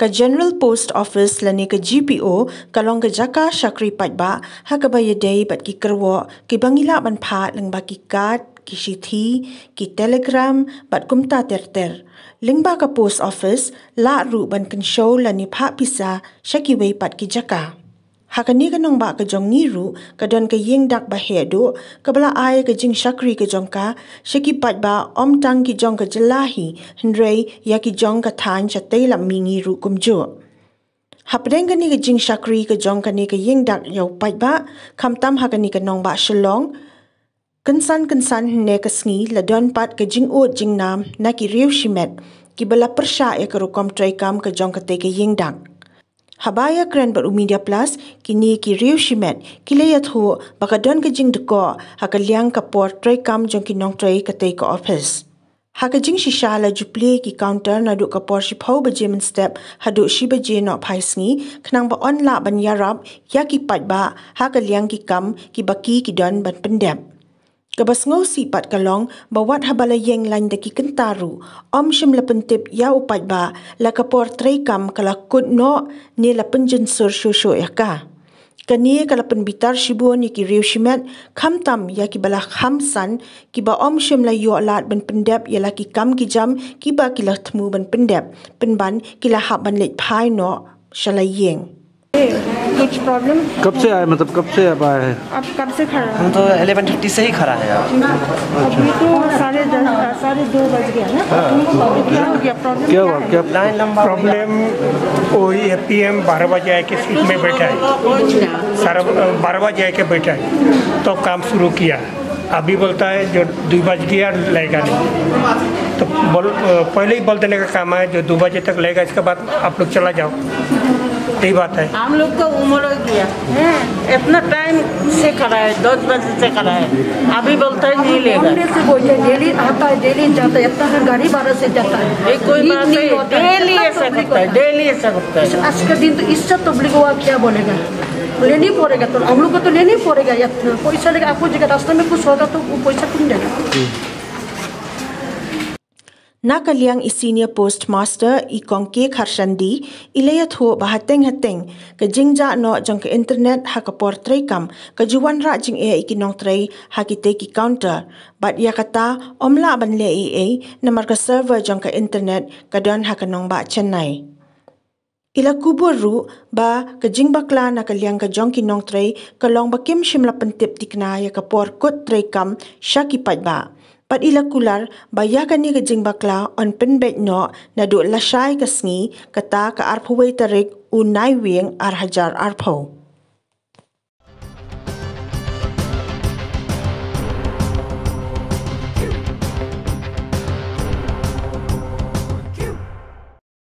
ka General Post Office lani ka GPO kalong ka jaka syakri patba ha ka bayadai bat ki kerwo ki bangila ban pha lang ba ki kat ki shithi ki telegram bat kumta terter lingba ka post office la ru ban kan show lani pha pisa shaki wei pat ki jaka hakani ka nong ba ka jong ni ru ka don ka yeng dak ba he do ka bala ai ka jing shakri ka jong ka shaki pat ba om tang ki jong ka jelahi hendrei ya ki jong ka than cha tei lam mingi ru kum jo hapdeng ka ni ka jing shakri ka jong ka ni ka yeng dak yau pat ba kham tam hakani ka nong ba shalong kansan ne ka sngi la don pat ka jing o jing nam na ki riu shimet ki bala persha ya ka rukom trai kam ka jong ka te ka yeng dak Habaya kren baru Media Plus kini ki riu shimet kilayat ho baka don ka jing deko haka liang ka por tray kam jong ki nong tray ka tay ka office. Haka jing shisha la juple ki counter na duk ka por shipau baje men step hadu shi baje no pai sngi knang ba on la ban yarab ya ki pat ba haka liang ki kam ki baki ki don ban pendep. Kabas ngau si pat kalong bawat habala yeng lain daki kentaru om shim la pentip ya upat ba la kapor tray kam kala kut no ni la penjen sur shusho ya ka kani kala penbitar shibu ni ki riu shimet kham tam ya ki bala kham san ki ba om shim la yo lat ban pendep ya la ki kam ki jam ki ba ki la thmu ban pendep penban ki la hab ban let phai no shala yeng कुछ प्रॉब्लम कब से आए मतलब कब से अब आए हैं अब कब से खड़ा हम तो 11:50 से ही खड़ा है अभी तो 2:30 बज गया ना क्या हो गया प्रॉब्लम क्या हुआ क्या लाइन लंबा प्रॉब्लम वही है PM 12 बजे आके सीट में बैठा है सारा 12 बजे आके बैठा है तो काम शुरू किया अभी बोलता है जो 2 बज गया लेगा नहीं तो पहले ही बोल देने का काम है जो 2 बजे तक लेगा इसके बाद आप लोग चला जाओ यही बात है हम लोग को उम्र हो गया इतना टाइम से खड़ा है 10 बजे से खड़ा है अभी बोलता है नहीं लेगा से बोलते डेली आता है डेली जाता है इतना गाड़ी भाड़ा से जाता है ये कोई बात नहीं डेली ऐसा करता है डेली ऐसा करता है आज का दिन तो इससे तबलीग हुआ क्या बोलेगा लेनी पड़ेगा तो हम लोग को तो लेनी पड़ेगा या पैसा लेगा आपको जगह रास्ते में कुछ होगा तो वो पैसा कौन देगा Nakaliang senior postmaster ikong ke kharshandi ilayat ho bahateng hateng ka jingja no jong ka internet ha ka portray kam ka juwan ra jing e ikinong tray ha ki te ki counter bat ya kata omla ban le e namar ka server jong ka internet ka don ha ka nong ba Chennai ila kubur ru ba ka jing bakla na kaliang ka jong ki nong tray ka long ba kim shimla pentip tikna ya ka por kut tray kam shaki pat ba Pat ila kular bayakan ni ka jing bakla on penbet no na do lashay ka sngi kata ka arphuway tarik unay wing arhajar arpho.